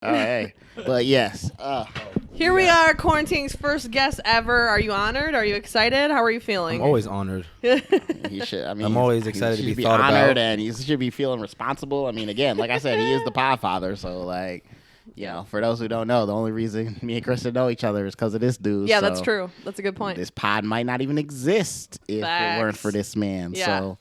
Oh, hey. But yes. Here we are, Quarantine's first guest ever. Are you honored? Are you excited? How are you feeling? I'm always honored. He should. I mean, I'm always excited to he should be thought honored, about. and he should be feeling responsible. I mean, again, like I said, he is the Podfather. So, like, you know, for those who don't know, the only reason me and Kristen know each other is because of this dude. Yeah, so that's true. That's a good point. This pod might not even exist if it weren't for this man. Yeah. So.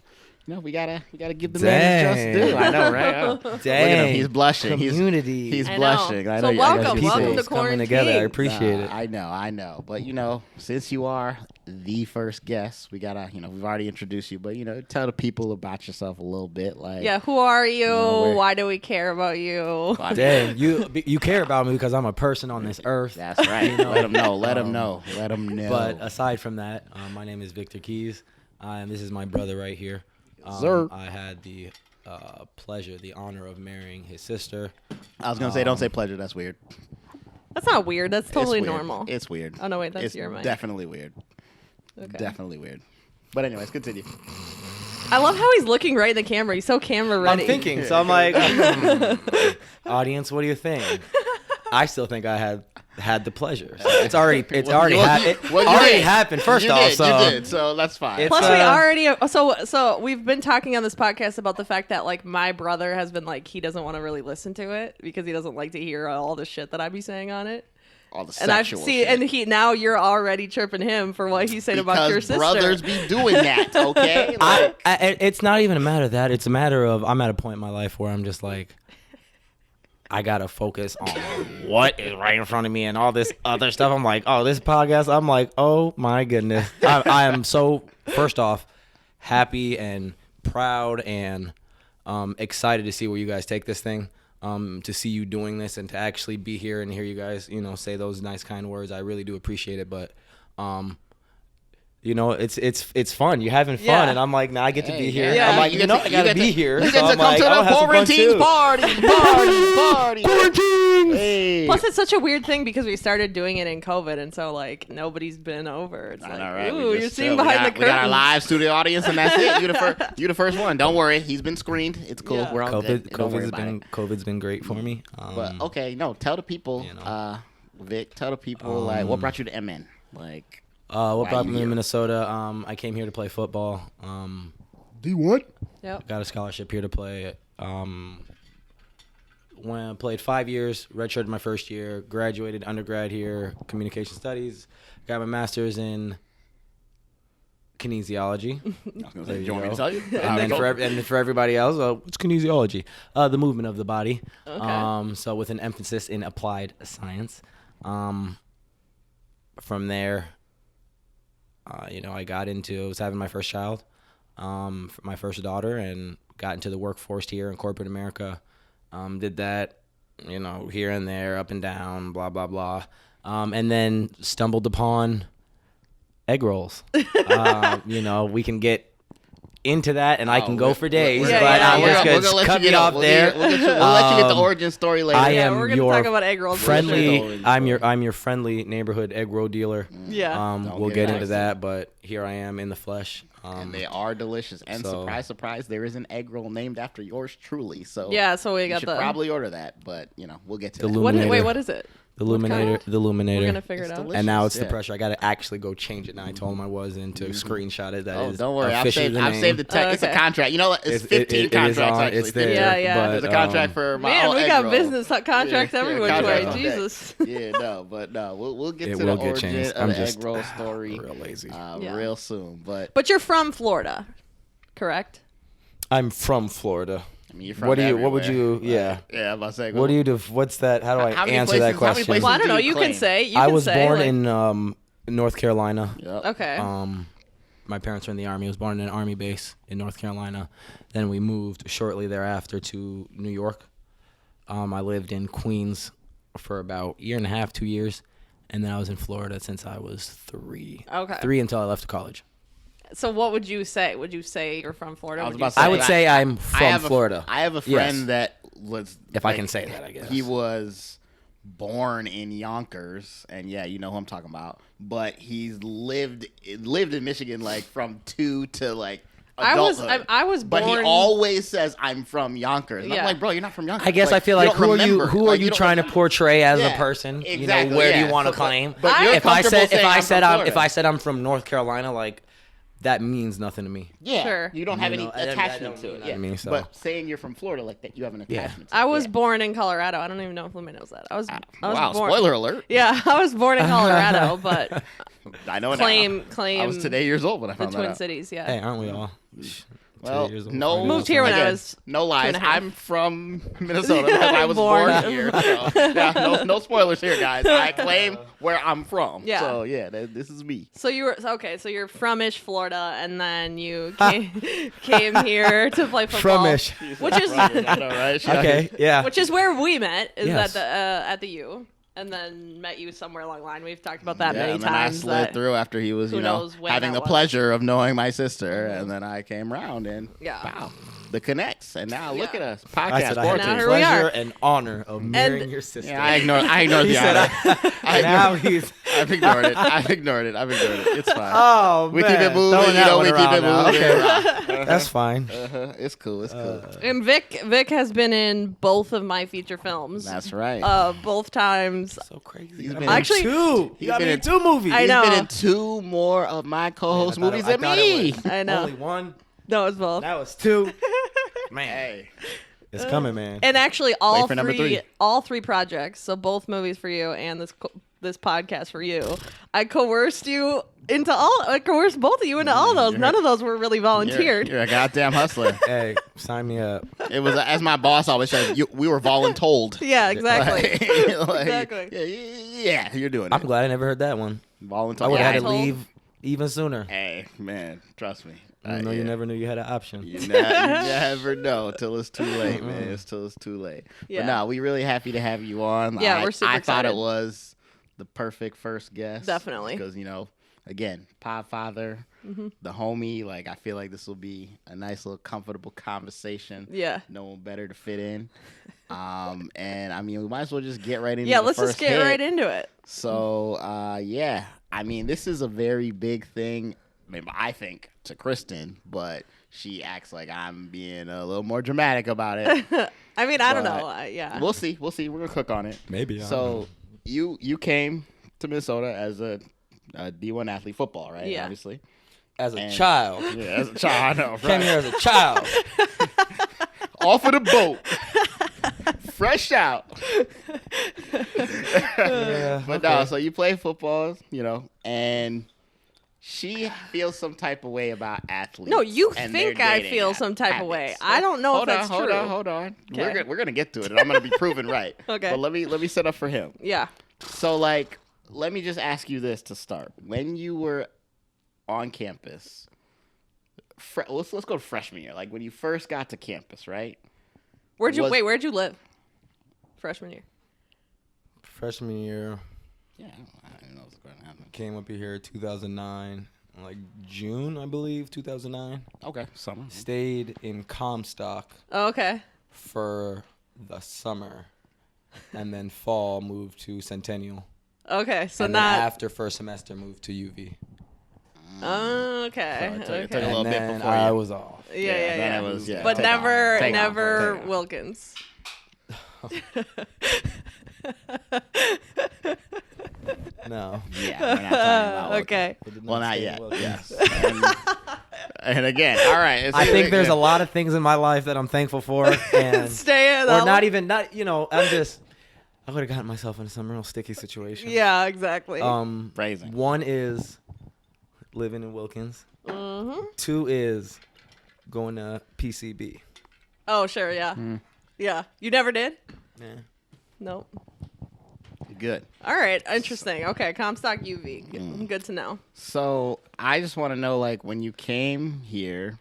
No, we gotta give the man his just due. I know, right? Oh. Look at Dang. him. He's blushing. Community. He's I know. blushing. I know. So you guys welcome. can Welcome see to it. coming together. I Quarantine. appreciate it. I know. But, you know, since you are the first guest, we gotta, you know, we've already introduced you, but, you know, tell the people about yourself a little bit. Like, Yeah, who are you? know, Why do we care about you? I mean, Dang, you care about me because I'm a person on this earth. that's right. Let him know. Let him know. Let him know. But aside from that, my name is Victor Keys, and this is my brother right here. Sir. I had the pleasure, the honor of marrying his sister. I was gonna say, don't say pleasure. That's weird. That's not weird. That's totally It's weird. normal. It's weird. Oh, no, wait, that's it's your mic. definitely weird. Okay. Definitely weird. But anyways, continue. I love how he's looking right in the camera. He's so camera ready. I'm thinking, so I'm like, audience, what do you think? I still think I had the pleasure. So it's already happened. First you off, did, so you did, so that's fine. It's, Plus, we already so we've been talking on this podcast about the fact that like my brother has been like he doesn't want to really listen to it because he doesn't like to hear all the shit that I be saying on it. All the And I've sexual seen, shit. and now you're already tripping him for what he said about your Because sister. brothers be doing that, okay? Like, it's not even a matter of that. It's a matter of I'm at a point in my life where I'm just like, I gotta focus on what is right in front of me and all this other stuff. I'm like, oh, this podcast. I'm like, oh my goodness. I am so, first off, happy and proud and excited to see where you guys take this thing. To see you doing this and to actually be here and hear you guys, you know, say those nice kind words. I really do appreciate it. But you know, it's fun. You're having fun, Yeah. and I'm like, nah, I get to be here. Yeah. I'm like, You you get know, to- I gotta you get be to- here. You So get to I'm come like, to I'll the have some fun quarantine too. party. Quarantines. Hey. Plus, it's such a weird thing because we started doing it in COVID, and so like nobody's been over. It's I like, know, right? ooh, We you're just seeing chill. behind the We got our curtains. live studio audience, and that's it. You the first one. Don't worry, he's been screened. It's cool. Yeah. We're all good. Don't worry COVID's been great for me. But okay, no, tell the people, you know. Vic, tell the people like what brought you to MN, like. What Why brought you me to here? Minnesota? I came here to play football. Do what? Yep. Got a scholarship here to play. When I played 5 years, redshirted my first year, graduated undergrad here, communication studies, got my master's in kinesiology. Do you want me to tell you? And then for everybody else, what's kinesiology? The movement of the body. Okay. So with an emphasis in applied science. From there, you know, I was having my first child, my first daughter, and got into the workforce here in corporate America. Did that, you know, here and there, up and down, blah, blah, blah. And then stumbled upon egg rolls. You know, we can get into that, and I can go for days, Yeah, but yeah, I'm yeah. just We're going gonna to let cut you me get off there. We'll let you get the origin story later. I Yeah, am we're gonna your talk about egg rolls. friendly. Sure. I'm your friendly neighborhood egg roll dealer. Yeah. Don't We'll get get it into twisted. that, but here I am in the flesh. And they are delicious. And so- surprise, surprise, there is an egg roll named after yours truly. So Yeah, so we you got should the. probably order that. But you know, we'll get to The that. What is, Illuminator. wait, what is it? The What kind? Illuminator. The Illuminator. We're gonna figure it It's out. delicious. And now it's Yeah. the pressure. I got to actually go change it. And I told him I was and to screenshot it. That Oh, is don't worry. I've officially saved, the I've name. saved the text. It's a Okay. contract. You know what? It's 15 it is contracts on, actually. it's there. Yeah, yeah. But, There's a contract for my Man, all we egg got roll. business contracts Yeah, every which contracts way. on deck. Jesus. Yeah, no, but no, we'll get It to will the get origin changed. of I'm the just egg roll story real lazy. Yeah. real soon. But But you're from Florida, correct? I'm from Florida. I mean, you're from What would everywhere. you? Yeah. Yeah, I'm about to say. What do you do? What's that? How do I How many answer that places- how many question? places Well, I don't do know. you You claim? can say. You I can was say, born like- in North Carolina. Yep. Okay. My parents were in the Army. I was born in an Army base in North Carolina. Then we moved shortly thereafter to New York. I lived in Queens for about a year and a half, 2 years. And then I was in Florida since I was 3. Okay. 3 until I left college. So what would you say? Would you say you're from Florida? I was Would about you to I say, would say I'm I from have Florida. I have a friend that was. If I can say that, I guess. He was born in Yonkers, and yeah, you know who I'm talking about. But he's lived in Michigan like from 2 to like adulthood. I was born. But he always says, "I'm from Yonkers." And I'm Yeah. like, bro, you're not from Yonkers. I guess I feel like you don't remember. who are Like, you don't trying to remember. portray as Yeah, a person? exactly, You know, where do yeah. you want to So, claim? but you're if I comfortable said saying I'm from if Florida. I said I'm from North Carolina, like that means nothing to me. Yeah, Sure. you don't have You any know, that attachment don't to mean it. nothing Yeah, to me, so. but saying you're from Florida, like that, you have an Yeah. attachment. to it. I was Yeah. born in Colorado. I don't even know if Lumi knows that. I was Wow, born. spoiler alert. Yeah, I was born in Colorado, but I know it claim now. I was today years old when I the found that Twin out. Cities. Yeah. Hey, aren't we all? Well, 2 years old, no. 4 years Moved old, here when I Again, was no lies. 2.5. I'm from Minnesota because I was born, Born. here. So, yeah, no spoilers here, guys. I claim where I'm from. Yeah. So yeah, this is me. So you were okay. So you're from-ish Florida, and then you came here to play football. From-ish. which is I know, right? Okay, yeah. which is where we met. Is Yes. at the U, and then met you somewhere along the line. We've talked about that many and then times. I slid that- through after he was, who you know, knows when having that the was. pleasure of knowing my sister, and then I came around and Yeah. wow, the connects, and now look Yeah. at us, I podcast said I had Now the here quarantine. we are. pleasure and honor of marrying your sister. Yeah, I ignored He the said, honor. I now ignored- he's. I've ignored it. I've ignored it. It's fine. Oh, We man. keep it moving, Throwing you that know. one We keep around it now. moving. Okay. That's fine. It's cool. It's cool. And Vic has been in both of my feature films. That's right. Both times. So crazy. He's I'm been in Actually- two. he's You got been me in- in 2 movies. I He's know. been in 2 more of my co-host Man, I thought movies it- I than thought me. it was I know. Only one. No, it's both. That was 2. Man, Hey, it's coming, man. And actually, all for number 3. all 3 projects. So both movies for you and this podcast for you. I coerced you into all. I coerced both of you into all those. None of those were really volunteered. You're a goddamn hustler. Hey, sign me up. It was as my boss always says. We were voluntold. Yeah, exactly. Exactly. Yeah, you're doing I'm it. glad I never heard that one. Voluntold. I would have had to told- leave even sooner. Hey, man, trust me. You know, you yeah. never knew you had an option. You never know till it's too late, man. It's till it's too late. Yeah. But no, we really happy to have you on. Yeah, we're super I thought excited. it was the perfect first guest. Definitely. Because, you know, again, Podfather, the homie, like, I feel like this will be a nice little comfortable conversation. Yeah. No one better to fit in. And, I mean, we might as well just get right into Yeah, the let's first just get hit. right into it. So, yeah, I mean, this is a very big thing, maybe I think, to Kristen, but she acts like I'm being a little more dramatic about it. I mean, I don't But know. Yeah. We'll see. We're gonna cook on it. Maybe. I don't So, know. you came to Minnesota as a D1 athlete, football, right? Yeah. Obviously. As a And- child. Yeah, as a child, I know. Came Right? here as a child. Off of the boat, fresh out. Yeah, But no, so you play football, you know, and she feels some type of way about athletes. No, you and think their I dating feel some type of way. habits. I don't know if Hold on, that's hold true. on. Okay. We're gonna get to it, and I'm gonna be proven right. Okay. But let me set up for him. Yeah. So, like, let me just ask you this to start. When you were on campus, let's go to freshman year. Like when you first got to campus, right? Where'd you Was- where'd you live? Freshman year. Freshman year, Yeah, I don't know what's going to happen. came up here 2009, like June, I believe, 2009. Okay, summer. Stayed in Comstock Oh, okay. for the summer, and then fall moved to Centennial. Okay. So and then not. after first semester moved to UV. Oh, okay. So it took okay. a little and bit then before I you- was off. Yeah, yeah, then yeah. it was, yeah. But take off, never, take off, never take off. Wilkins. No. Yeah, we're not talking about Wilkins. Okay. I did Well, not stay in yet. Wilkins. Yes. And again, all right. I think there's a lot of things in my life that I'm thankful for, and Stay in or not even not you know I would have gotten myself into some real sticky situation. Yeah, exactly. Phrasing. One is living in Wilkins. Mm-hmm. 2 is going to PCB. Oh, sure. Yeah. Yeah. You never did? Yeah. Nope. Good. All right. Interesting. Okay. Comstock UV. Good to know. So I just want to know, like, when you came here,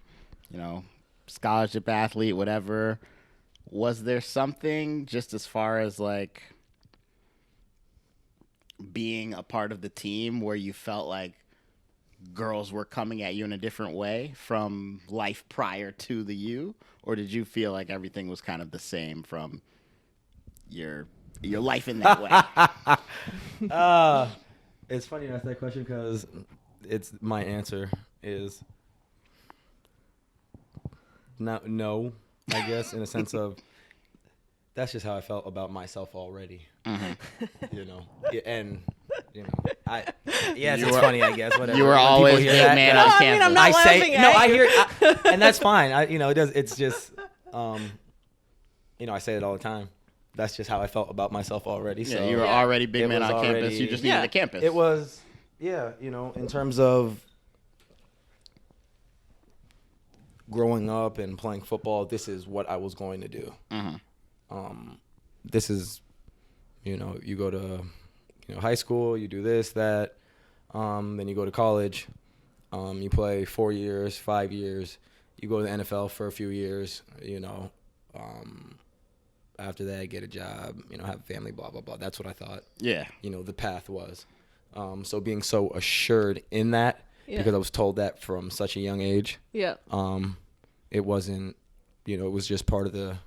you know, scholarship athlete, whatever, was there something just as far as like being a part of the team where you felt like girls were coming at you in a different way from life prior to the U, or did you feel like everything was kind of the same from your life in that way? It's funny you ask that question because it's my answer is no, I guess in a sense of that's just how I felt about myself already. You know, yeah, and you know, it's funny, I guess. Whatever. You were When people always hear big that, man yeah. on I campus. mean, I'm not I say laughing no. at I you. hear, and that's fine. You know, it does. It's just, you know, I say it all the time. That's just how I felt about myself already. Yeah, So you were Yeah. already big It man was on campus. already- You just Yeah. needed a campus. it was, yeah. You know, in terms of growing up and playing football, this is what I was going to do. This is, you know, you go to, you know, high school, you do this, that, then you go to college, you play 4 years, 5 years, you go to the NFL for a few years, you know, after that, get a job, you know, have a family, blah, blah, blah. That's what I thought, Yeah. you know, the path was. So being so assured in that, Yeah. because I was told that from such a young age, Yeah. it wasn't, you know, it was just part of the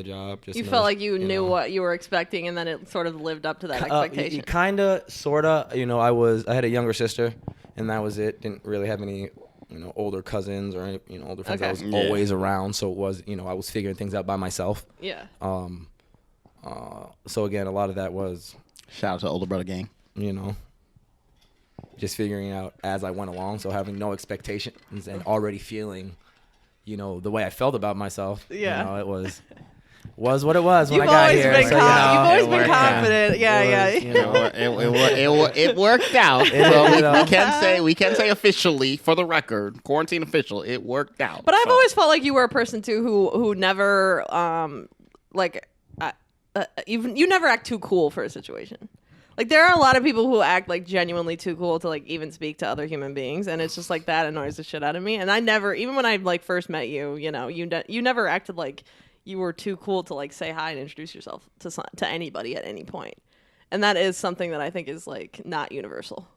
job. Just You another- felt like you knew know. what you were expecting, and then it sort of lived up to that expectation. Kind of, sort of. You know, I had a younger sister, and that was it. Didn't really have any, you know, older cousins or any, you know, older friends that Okay. was Yeah. always around. So it was, you know, I was figuring things out by myself. Yeah. So again, a lot of that was, Shout out to older brother gang. you know, just figuring out as I went along. So having no expectations and already feeling, you know, the way I felt about myself. Yeah. You know, it was what it was when You've I got always here. been So, you know, you've always it been worked out. confident. Yeah, It yeah. was, you know, It worked out. So you know. we can say officially, for the record, quarantine official, it worked out. But I've So, always felt like you were a person too who never you never act too cool for a situation. Like there are a lot of people who act like genuinely too cool to like even speak to other human beings, and it's just like that annoys the shit out of me. And I never, even when I like first met you, you know, you never acted like you were too cool to like say hi and introduce yourself to anybody at any point. And that is something that I think is like not universal.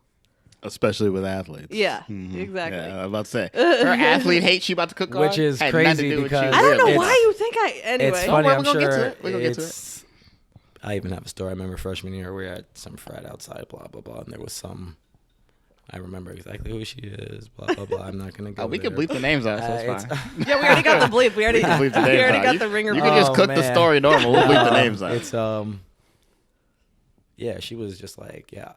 especially with athletes. Yeah, exactly. Yeah, I was about to say her athlete hate she about to cook Which on, is had nothing to crazy do with because- you, I don't know really. why you think anyway. It's funny. worry, I'm we're gonna get to sure it. We're gonna get to it's. I even have a story. I remember freshman year we were at some frat outside, blah blah blah, and there was some. I remember exactly who she is, blah blah blah. I'm not gonna go. Oh, we there. can bleep the names out, so it's It's- fine. Yeah, we already got the bleep. We already, Bleep the we names already out. got You- the ringer. You can just Oh, cook the man. story normal. We'll bleep the names out. It's yeah, she was just like, yeah,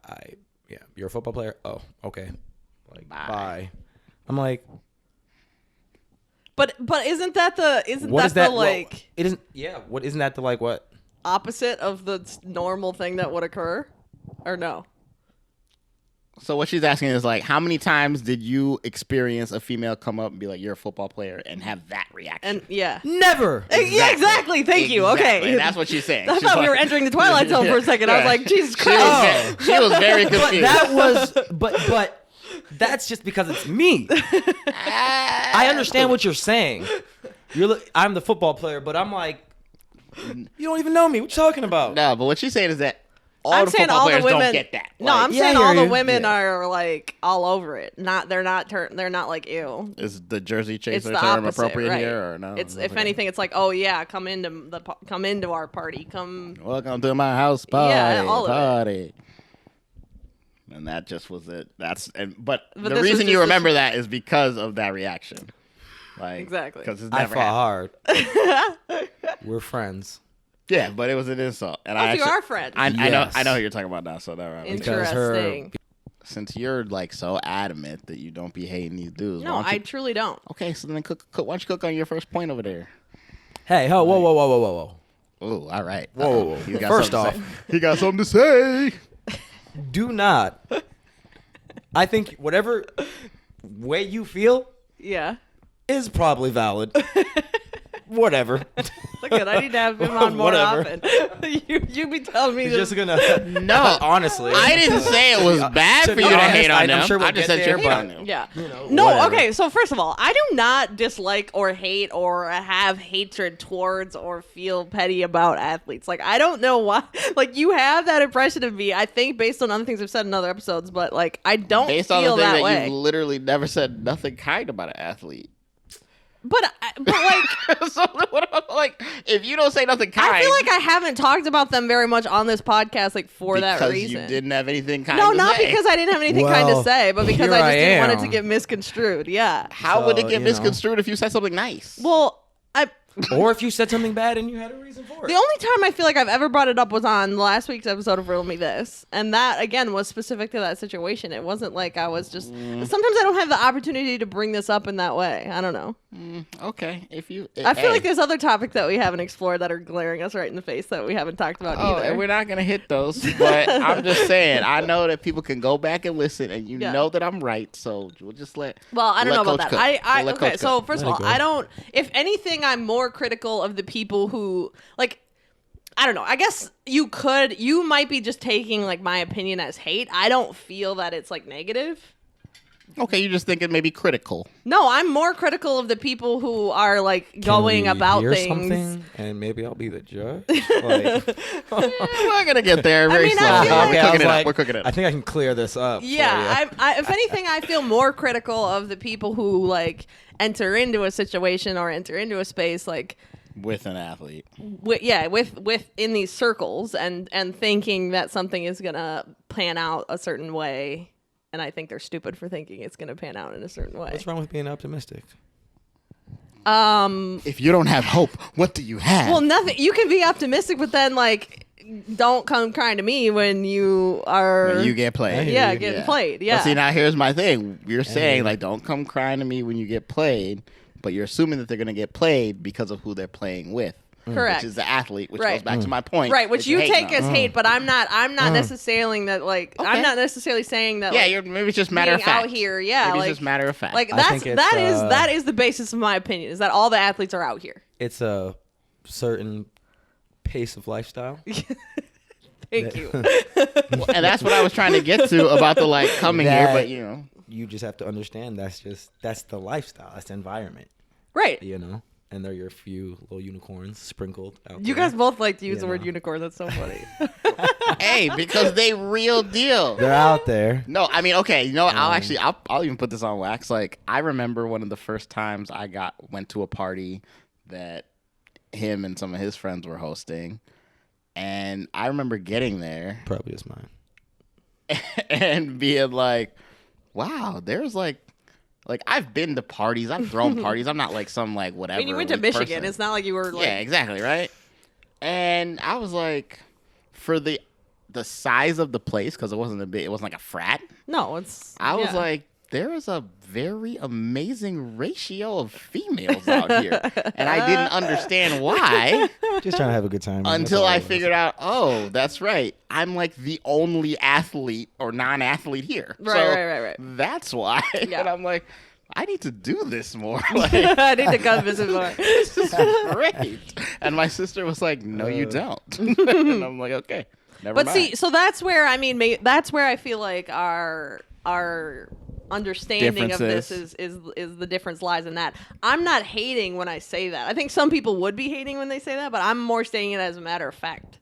you're a football player. Oh, okay, like bye. I'm like, But isn't that the what is that? the like Well, it isn't. Yeah, what isn't that the like what? opposite of the normal thing that would occur, or no? So what she's asking is like, how many times did you experience a female come up and be like, "You're a football player," and have that reaction? And yeah, Never. Yeah, exactly. Thank you. Exactly. Okay, That's what she's saying. I She's thought we like- were entering the Twilight Zone for a second. I was like, Jesus She was, Christ. she was very But confused. that was, but that's just because it's me. I understand what you're saying. I'm the football player, but I'm like, you don't even know me. What you talking about? No, but what she's saying is that all I'm the saying football all the players women don't get that. No, Like, I'm Yeah, I saying hear all the you. women Yeah. are like all over it. They're not like ew. is the Jersey It's chaser the term opposite, appropriate right? here or no? It's Okay. if anything, it's like, oh yeah, come into our party. Come. Welcome to my house party. Yeah, all of it. party. And that just was it. But But the this was reason just you this- remember that is because of that reaction. Like Exactly. because it's I never fought happened. hard. We're friends. Yeah, but it was an insult. And I you actually, are friends. I Yes. know who you're talking about now. So that right. Because her- Interesting. Since you're like so adamant that you don't be hating these dudes, No, why don't I you, truly don't. okay. So then cook. Why don't you cook on your first point over there? Hey, whoa, whoa, whoa, whoa, whoa, whoa, whoa. Oh, all right. Whoa, whoa, whoa. He's got First something to off, say. He got something to say. do not. I think whatever way you feel Yeah. is probably valid. Whatever. Look at I need to have him on more Whatever. often. you be telling me He's this. just gonna. No, honestly. I didn't say it was bad To for be you to honest, hate on I'm them. sure we'll I just get said you there, hate but- on them. Yeah. know, No, whatever. okay, so first of all, I do not dislike or hate or have hatred towards or feel petty about athletes. Like, I don't know why. Like, you have that impression of me, I think, based on other things I've said in other episodes, but, like, I don't Based on feel the thing that that way. you've literally never said nothing kind about an athlete. but like, So what about, like, if you don't say nothing kind, I feel like I haven't talked about them very much on this podcast, like for that because reason. you didn't have anything kind. No, to not say. because I didn't have anything kind to Well, say, but because here I just I didn't want it am. to get misconstrued. Yeah. How would it So, get you know. misconstrued if you said something nice? Well, Or if you said something bad and you had a reason for the it. only time I feel like I've ever brought it up was on last week's episode of Riddle Me This. And that, again, was specific to that situation. It wasn't like I was just. Sometimes I don't have the opportunity to bring this up in that way. I don't know. Okay, if you, I feel hey. like there's other topics that we haven't explored that are glaring us right in the face that we haven't talked about Oh, either. and we're not gonna hit those, but I'm just saying. I know that people can go back and listen, and you Yeah. know that I'm right. So we'll just let. Well, I don't know about Coach that. cook. I We'll let okay. Coach So cook. first of Let all, it go. I don't. If anything, I'm more critical of the people who like. I don't know. I guess you might be just taking like my opinion as hate. I don't feel that it's like negative. Okay, you just think it may be critical. No, I'm more critical of the people who are like Can going we about hear things. something, and maybe I'll be the judge. Like, We're gonna get there very mean, I slowly. feel like- We're I cooking was it up. like, We're cooking it I up. think I can clear this up. Yeah, for if anything, I feel more critical of the people who like enter into a situation or enter into a space like With an athlete. with in these circles and thinking that something is gonna pan out a certain way, and I think they're stupid for thinking it's gonna pan out in a certain way. What's wrong with being optimistic? If you don't have hope, what do you have? Well, nothing. You can be optimistic, but then like, don't come crying to me when you are. when you get played. yeah, getting played. Yeah. But see, now here's my thing. You're saying, you. like, don't come crying to me when you get played, but you're assuming that they're going to get played because of who they're playing with. Correct. Which is the athlete, which Right. goes back to my point. Right, which that you you're hating take on. as hate, but I'm not necessarily that like Okay. I'm not necessarily saying that Yeah, like, you're, maybe it's just matter of being fact. out here, yeah, Maybe like- it's just matter of fact. like I that's think it's, that is the basis of my opinion is that all the athletes are out here. It's a certain pace of lifestyle. Thank you. and that's what I was trying to get to about the, like, coming here, That- but, you know. You just have to understand that's the lifestyle. That's the environment, Right. you know. And they're your few little unicorns sprinkled out You there. guys both like to use You the word know. unicorn. That's so funny. Hey, because they real deal. They're out there. No, I mean, okay, you know, I'll even put this on wax. Like, I remember one of the first times I went to a party that him and some of his friends were hosting, and I remember getting there Probably just mine. and being like, "Wow, there's like I've been to parties, I've thrown parties. I'm not like some like whatever." I mean, you went to elite Michigan. person. It's not like you were like. Yeah, exactly, right? And I was like, for the size of the place, because it wasn't like a frat. No, it's. I was yeah. like, there is a very amazing ratio of females out here, and I didn't understand why Just trying to have a good time. man. That's until all I it was. figured out. Oh, that's right. I'm like the only athlete or non-athlete here. Right, So right. That's why. Yeah. And I'm like, I need to do this more. Like, I need to come visit more. this is great. And my sister was like, no, you don't. And I'm like, okay, never But mind. see, so that's where I mean, that's where I feel like our understanding of this is the difference lies in that. I'm not hating when I say that. I think some people would be hating when they say that, but I'm more saying it as a matter of fact.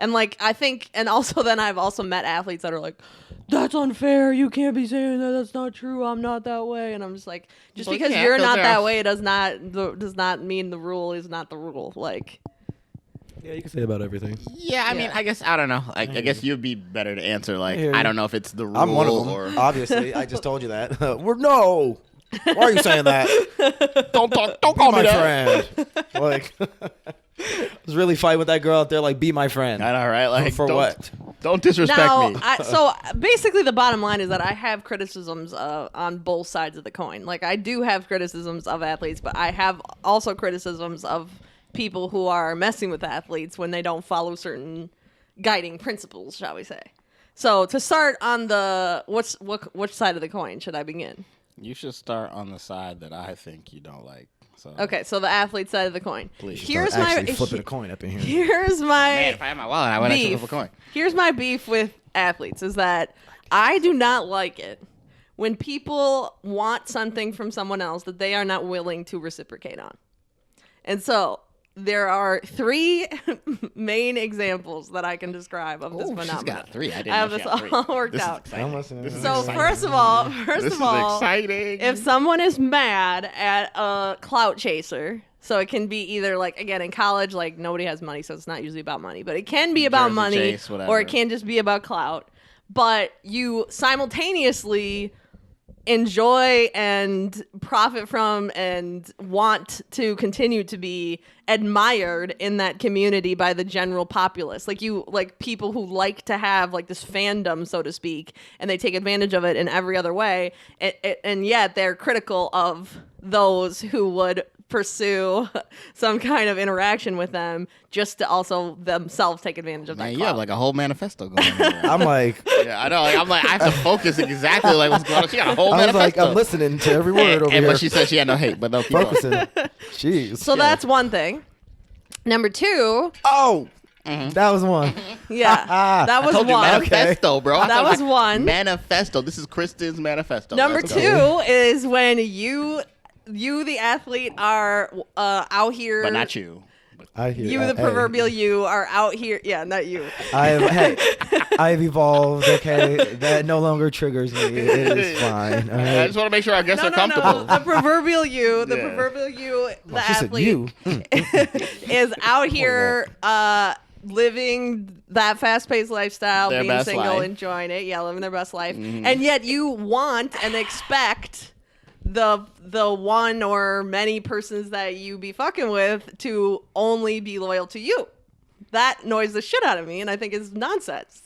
And like I think, and also then I've also met athletes that are like, "That's unfair. You can't be saying that. That's not true. I'm not that way." And I'm just like, just Well, because yeah, you're 'cause not they're- that way does not mean the rule is not the rule. Like, Yeah, you can say about everything. Yeah, I mean, Yeah. I guess I don't know. I guess you'd be better to answer. Like, hear I you. don't know if it's the rule I'm one of them. or Obviously, I just told you that. No. Why are you saying that? don't Be call me my that. friend. Like, I was really fighting with that girl out there. Like, be my friend. I know, right? Like, For don't- what? Don't disrespect now, me. so basically, the bottom line is that I have criticisms on both sides of the coin. Like, I do have criticisms of athletes, but I have also criticisms of people who are messing with athletes when they don't follow certain guiding principles, shall we say. So, to start on the which side of the coin should I begin? You should start on the side that I think you don't like. So, Okay, so the athlete side of the coin. Please. Here's Start my actually flipping a coin up in here. here's my man, if I had my wallet, I would actually beef. flip a coin. Here's my beef with athletes is that I do not like it when people want something from someone else that they are not willing to reciprocate on. And so there are 3 main examples that I can describe of this Oh, phenomenon. she's got 3. I didn't I have know this she had 3. all worked This is out. exciting. I'm listening. This is So exciting. first of all, This is exciting. if someone is mad at a clout chaser, so it can be either like, again, in college, like nobody has money, so it's not usually about money, but it can be about Jersey money Chase, or whatever. it can just be about clout. But you simultaneously enjoy and profit from and want to continue to be admired in that community by the general populace, like people who like to have like this fandom, so to speak, and they take advantage of it in every other way, and yet they're critical of those who would pursue some kind of interaction with them just to also themselves take advantage of that Man, you clout. have like a whole manifesto going on. I'm like, Yeah, I know. Like, I'm like, I have to focus exactly like what's going on. She got a whole I was like, manifesto. I'm listening to every word over and here. but she said she had no hate, but no, keep going. Focusing. Jeez. So that's one thing. Number 2, Oh, that was one. yeah, that was I told you one. manifesto, bro. I That told was you, one. Manifesto. This is Kristen's manifesto. Number Let's 2 go. is when you the athlete are out here, But not you. I hear you the proverbial you are out here. Yeah, not you. I've evolved. Okay, that no longer triggers me. It is fine. All I right. just want to make sure our guests No, are no, comfortable. no. The proverbial you, the Yeah. proverbial you, the She said athlete you. is out here living that fast-paced lifestyle, Their being best single, life. enjoying it, yeah, living their best life, and yet you want and expect the one or many persons that you be fucking with to only be loyal to you. That annoys the shit out of me, and I think is nonsense.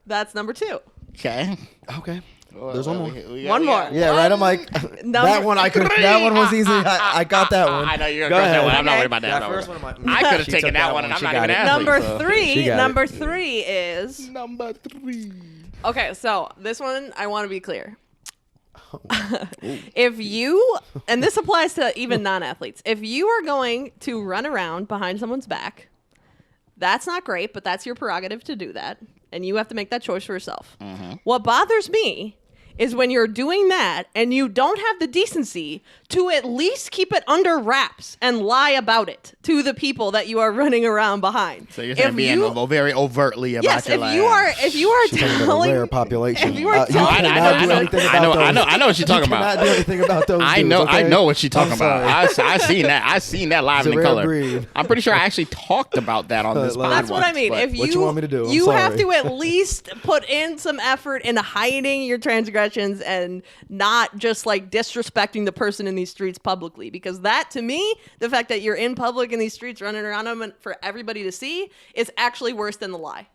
That's number 2. Okay. Okay. There's one more. One more. Yeah, right. I'm like that one. I could. That one was easy. I got that one. I know you're Go gonna that ahead. one. I'm not Okay. worried about that. That I'm not first worried. one, I'm like, I could have she taken took that one, and I'm She not got even it. an athlete. Number so. three. She got Number it. 3 is Number 3. okay. So this one, I want to be clear. If you, and this applies to even non-athletes, if you are going to run around behind someone's back, that's not great, but that's your prerogative to do that, and you have to make that choice for yourself. What bothers me is when you're doing that and you don't have the decency to at least keep it under wraps and lie about it to the people that you are running around behind. So you're saying being very overtly about yes, your if life. you are She's talking about a telling rare population. if you are you telling- cannot do anything about those. I know what she's talking You cannot about. do anything about those. I dudes, know, okay? I know what she's talking I'm about. sorry. I seen that. I seen that live It's a in rare color. breed. I'm pretty sure I actually talked about that on this Like- pod That's what I once, mean. but- If What you want me to do? I'm you have sorry. to at least put in some effort into hiding your transgressions and not just like disrespecting the person in these streets publicly. Because that, to me, the fact that you're in public in these streets running around them and for everybody to see is actually worse than the lie,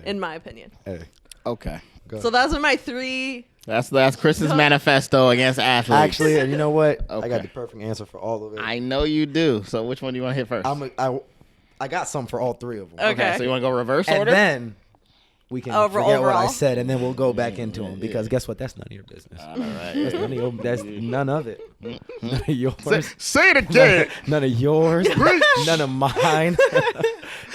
in my opinion. Hey, okay. So those are my 3. That's Chris's manifesto against athletes. actually, and you know what? I Okay. got the perfect answer for all of it. I know you do. So which one do you want to hit first? I got some for all 3 of them. Okay. So you want to go reverse And order? then we can forget what I Overall? said, and then we'll go back into them because guess what? That's none of your business. All right. That's none of your. That's none of it. None of yours. Say it again. None of yours. None of mine.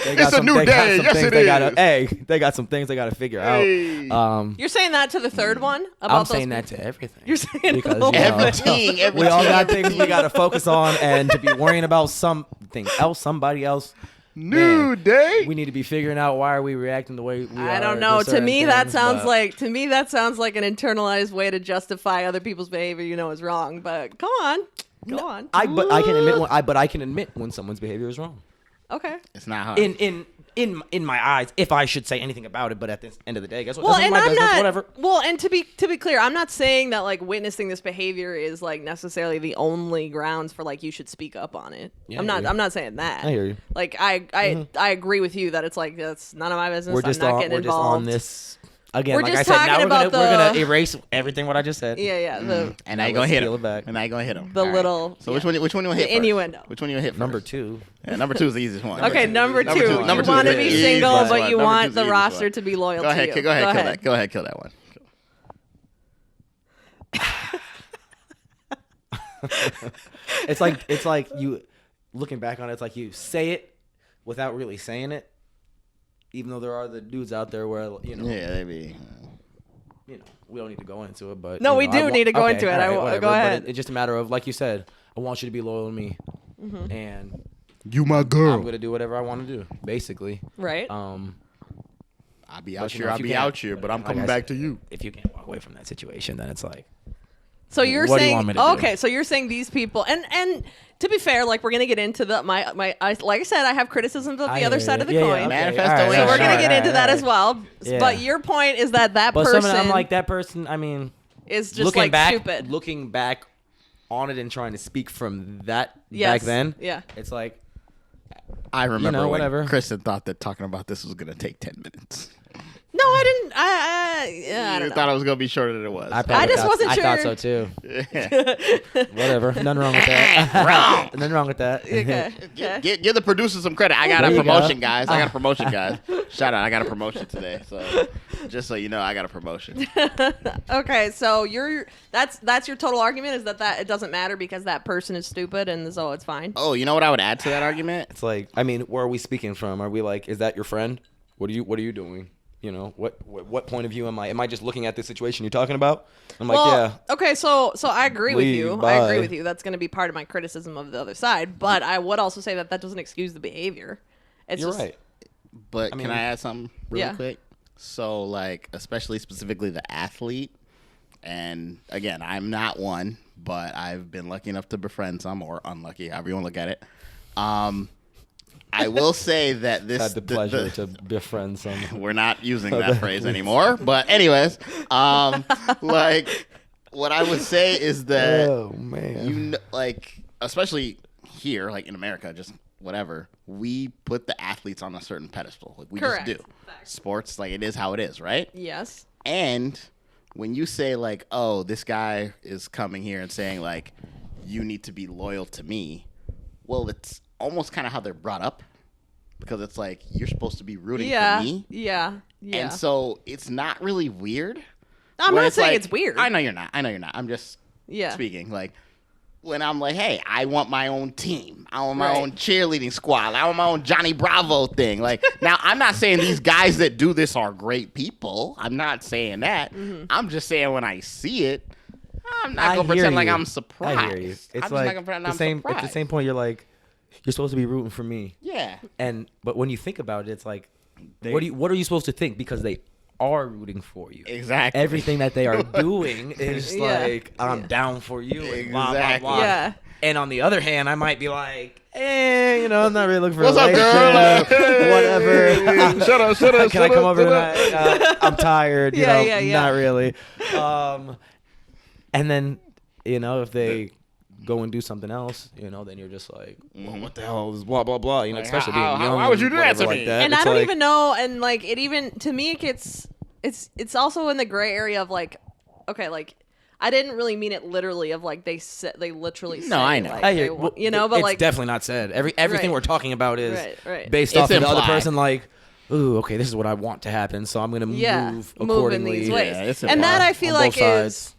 They got It's a new day. Yes, it is. Hey, they got some things they got to figure Hey. out. You're saying that to the third one? About I'm those saying that to everything. You're saying because the you know, Everything. we all got things we got to focus on, and to be worrying about something else, somebody else. New Man, day. We need to be figuring out why are we reacting the way we are. I don't know. To certain me, that things, sounds but- like an internalized way to justify other people's behavior. You know is wrong. But go on. But I can admit when someone's behavior is wrong. Okay. It's not hard. In my eyes, if I should say anything about it, but at the end of the day, guess what? Well, That's and my I'm business, not. whatever. Well, and to be clear, I'm not saying that like witnessing this behavior is like necessarily the only grounds for like you should speak up on it. Yeah, I'm I not. hear you. I'm not saying that. I hear you. Like I agree with you that it's like that's none of my business. We're just I'm not on. getting We're just involved. on this again. We're like I just said, now talking we're about gonna the- erase everything what I just said. Yeah, yeah. and now you're Now gonna hit let's peel him. it back. And now you're gonna hit him. The All right. little- So yeah. which one you want to hit The first? innuendo. Which one you want to hit first? Number 2. Yeah, number 2 is the easiest one. Okay, number two. You Number two want is to the be easiest single, one. but you Number want two's the easiest roster one. to be loyal Go to ahead, you. go ahead, kill that. Go ahead, kill that one. It's like you looking back on it. It's like you say it without really saying it, even though there are the dudes out there where Yeah, they be. we don't need to go into it, but No, you we know, do need to go into it. all Go whatever, ahead. But it's just a matter of, like you said, I want you to be loyal to me. and You my I'm girl. gonna do whatever I want to do, basically. Right. I'll be But, out you here. know, if I'll you be can't- out here, but I'm like coming I back said, to you. If you can't walk away from that situation, then it's like, So you're What do you saying want me to do? okay? So you're saying these people, and to be fair, like we're gonna get into the like I said, I have criticisms of the I other hear side you. of the Yeah, coin. yeah, Manifesto all right, ain't So all we're right, gonna all get right, into all that right. as well. Yeah. But your point is that But person something I'm like that person. I mean, is just looking like back, stupid. looking back on it and trying to speak from that Yes. back then. Yeah. It's like, I remember when whatever. Kristen thought that talking about this was gonna take 10 minutes. No, I didn't. I You don't know. thought it was gonna be shorter than it was. probably just thought- wasn't I thought sure. so too. Whatever. Nothing wrong with that. Wrong. Nothing wrong with that. Okay. Okay. Give the producers some credit. I got There a you promotion, go. guys. I got a promotion, guys. Shout out. I got a promotion today. So just so you know, I got a promotion. Okay, so that's your total argument is that it doesn't matter because that person is stupid and so it's fine. Oh, you know what I would add to that argument? It's like, I mean, where are we speaking from? Are we like, is that your friend? What are you doing? You know, what point of view am I? Am I just looking at the situation you're talking about? I'm like, yeah. Okay, so I agree with you. Leave, I agree bye. with you. That's going to be part of my criticism of the other side, but I would also say that doesn't excuse the behavior. It's You're just, right. But mean- can I add something really Yeah. quick? So, like, especially specifically the athlete, and again, I'm not one, but I've been lucky enough to befriend some, or unlucky, however you want to look at it. I will say that this Had the pleasure to befriend someone. we're not using that phrase anymore. But anyways, like what I would say is that Oh man. like especially here, like in America, just whatever, we put the athletes on a certain pedestal. Like we Correct. just do. Facts. Sports, like it is how it is, right? yes. And when you say like, oh, this guy is coming here and saying like, you need to be loyal to me, well, it's almost kind of how they're brought up, because it's like you're supposed to be rooting Yeah. for me, Yeah. Yeah. and so it's not really weird. I'm where not it's saying like- it's weird. I know you're not. I'm just Yeah. speaking like. When I'm like, hey, I want my own team. I want my Right. own cheerleading squad. I want my own Johnny Bravo thing. Like, now, I'm not saying these guys that do this are great people. I'm not saying that. Mm-hmm. I'm just saying when I see it, I'm not I going to hear pretend like you. I'm surprised. I hear you. It's I'm just like not gonna pretend the I'm same. At the surprised. same point, you're like, you're supposed to be rooting for me. Yeah. But when you think about it, it's like, what are you supposed to think? Because they are rooting for you. Exactly. Everything that they are doing is Yeah. like, I'm down for you. And blah, blah, Exactly. blah. Yeah. And on the other hand, I might be like, you know, I'm not really looking for What's a up, girl? relationship, whatever. Shut up, shut up. Can I shut come up, over shut up. tonight? I'm tired. You Yeah, know, yeah, yeah. not really. And then, you know, if they go and do something else, you know, then you're just like, well, what the hell is blah blah blah? You know, Like, especially how- being young. why would you and do that whatever to like me? that. And It's I don't like, even know, and like it even to me, it gets it's also in the gray area of like, okay, like I didn't really mean it literally of like they literally No, say, I know. like, I they hear, want- you know, but it's like definitely not said. Everything Right. we're talking about is Right. based It's off of the other implied. person. Like, ooh, okay, this is what I want to happen, so I'm gonna yeah, move move in accordingly. these ways, Yeah, it's and that implied I feel on like both sides. is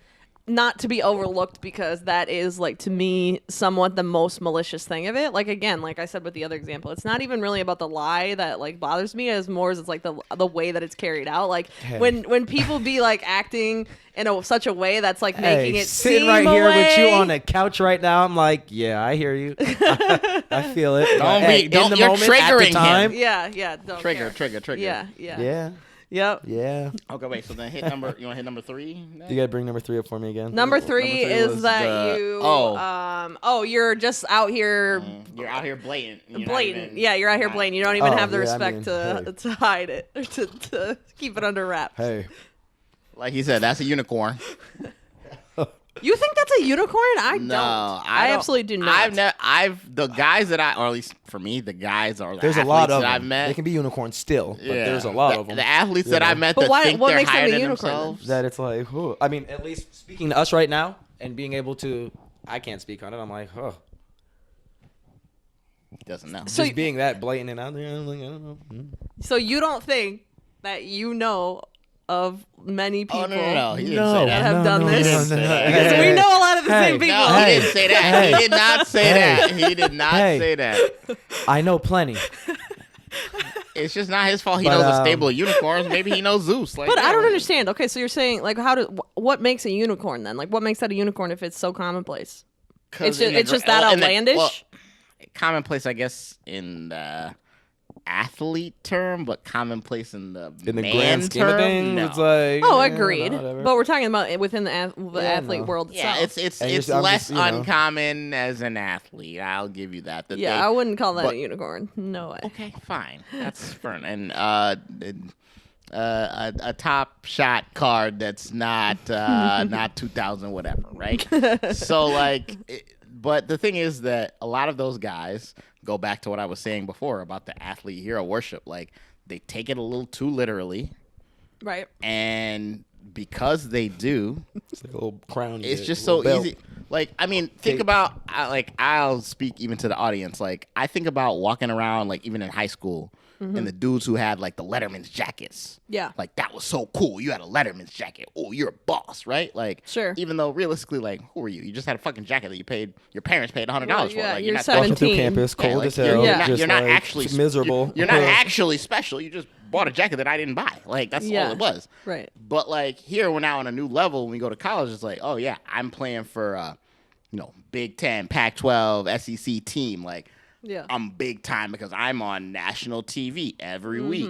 not to be overlooked because that is like to me somewhat the most malicious thing of it. Like again, like I said with the other example, it's not even really about the lie that like bothers me as more as it's like the way that it's carried out. Like Hey. when people be like acting in such a way that's like making Hey, it sitting seem right a here with you way- on the couch right now, I'm like, yeah, I hear you. I feel it. Don't Hey, be- don't- in the you're moment, at triggering the him. time. Yeah, don't Trigger, care. trigger. Yeah. Yeah, Yep. yeah. Okay, wait. So then hit number. You want to hit number 3? You gotta bring number 3 up for me again. Number three three is was that the- you you're just out here You're out here blatant. You're not blatant. even- Yeah, you're out here not- blatant. You don't even Oh, have the yeah, I respect mean, to hey. to hide it or to keep it under wraps. Hey, Like he said, that's a unicorn. You think that's a unicorn? I No, don't. I don't- absolutely do not. I've the guys that or at least for me, the guys are the there's a athletes lot of that I've them. met. They can be unicorns still, but Yeah. there's a lot the, of them. The athletes you that know? I've met But that why- think what they're makes them higher a than unicorn then? themselves. That it's like, whew. I mean, at least speaking to us right now and being able to, I can't speak on it. I'm like, oh, Doesn't know. So- just being that blatant and out there, I'm like, I don't know. So you don't think that you know of many people Oh no! He didn't No, say that that. have done this? no, no. Because we know a lot of the Hey. same people. No, he didn't say that. Hey. He did not say Hey. that. He did not Hey. say that. I know plenty. It's just not his fault. He But, knows a stable of unicorns. Maybe he knows Zeus. Like, But I don't yeah. understand. Okay, so you're saying like what makes a unicorn then? Like what makes that a unicorn if it's so commonplace? 'Cause It's just, in the it's just gra- that in the- outlandish. well, commonplace, I guess, in the athlete term, but commonplace in the In the man grand scheme term, of things, no. it's like Oh, eh, agreed. whatever. But we're talking about within the athlete no. world Yeah, itself. it's And it's I'm less just, you know. uncommon as an athlete. I'll give you that. That yeah, they- I wouldn't call that but- a unicorn. No way. Okay, fine. That's fine. And a top shot card that's not not 2000 whatever, right? So like, but the thing is that a lot of those guys go back to what I was saying before about the athlete hero worship. Like they take it a little too literally, Right. and because they do, It's like a little crown. you it's get, just a little so belt. easy. Like, I mean, think Cape. about, I'll speak even to the audience. Like, I think about walking around, like, even in high school, and the dudes who had, like, the Letterman's jackets. Yeah. Like, that was so cool. You had a Letterman's jacket. Oh, you're a boss, right? Like, Sure. even though realistically, like, who are you? You just had a fucking jacket that your parents paid $100 Well, for. yeah, Like, you're not 17. Walking through campus, Yeah, cold like, as hell. you're not like, actually miserable. You're not actually special. You just bought a jacket that I didn't buy. Like, that's Yeah. all it was. Right. But like here, we're now on a new level. When we go to college, it's like, oh yeah, I'm playing for, Big Ten, Pac-12, SEC team. Like, Yeah. I'm big time because I'm on national TV every week.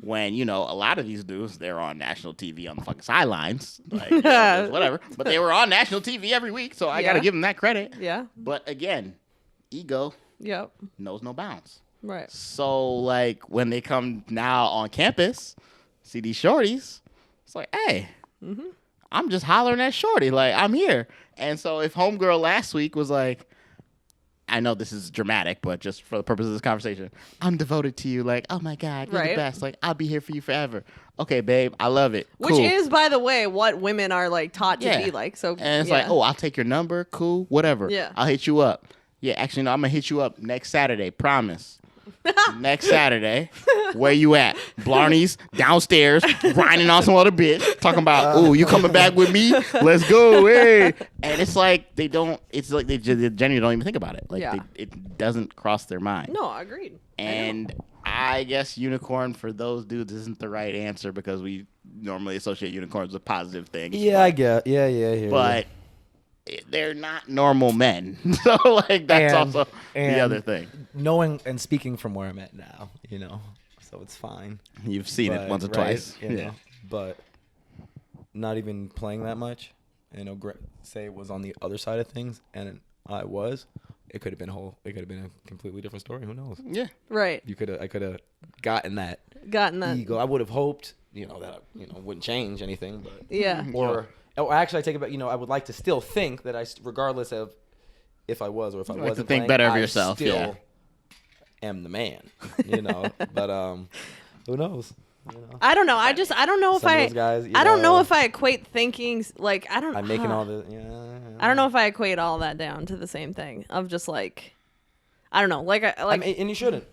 When a lot of these dudes, they're on national TV on the fucking sidelines, like whatever. But they were on national TV every week, so I got to Yeah. give them that credit. Yeah. But again, ego Yep. knows no bounds. Right. So like when they come now on campus, see these shorties, it's like, hey, I'm just hollering at shorty, like I'm here. And so if homegirl last week was like, I know this is dramatic, but just for the purpose of this conversation, I'm devoted to you. Like, oh my God, you're Right. the best. Like, I'll be here for you forever. Okay, babe, I love it. Which Cool. is, by the way, what women are like taught to Yeah. be like. So And it's yeah. like, oh, I'll take your number. Cool, whatever. Yeah. I'll hit you up. Yeah, actually, no, I'm going to hit you up next Saturday. Promise. Next Saturday. Where you at? Blarney's downstairs, grinding on some other bitch, talking about, oh, you coming back with me? Let's go. Hey. And it's like they genuinely don't even think about it. Like, Yeah. it doesn't cross their mind. No, agreed. And I guess unicorn for those dudes isn't the right answer because we normally associate unicorns with positive things. Yeah, I get. Yeah, I hear But they're not normal men. So, like, that's And- also the and- other thing. knowing and speaking from where I'm at now, so it's fine. You've seen it But, once or right, twice. you know, but not even playing that much. Say it was on the other side of things, and I was. It could have been a completely different story. Who knows? Yeah. Right. I could have gotten that Gotten that. ego. I would have hoped, that wouldn't change anything, but Yeah. or actually, I take it back. I would like to still think that regardless of if I was or if I like to wasn't, think playing, better of I yourself, Still yeah. am the man. But who knows? I don't know. I don't know if Some of I. those guys, I don't know know, if I equate thinking like I don't. I'm making huh. all the I don't know if I equate all that down to the same thing of just like, I don't know, like I mean, and you shouldn't.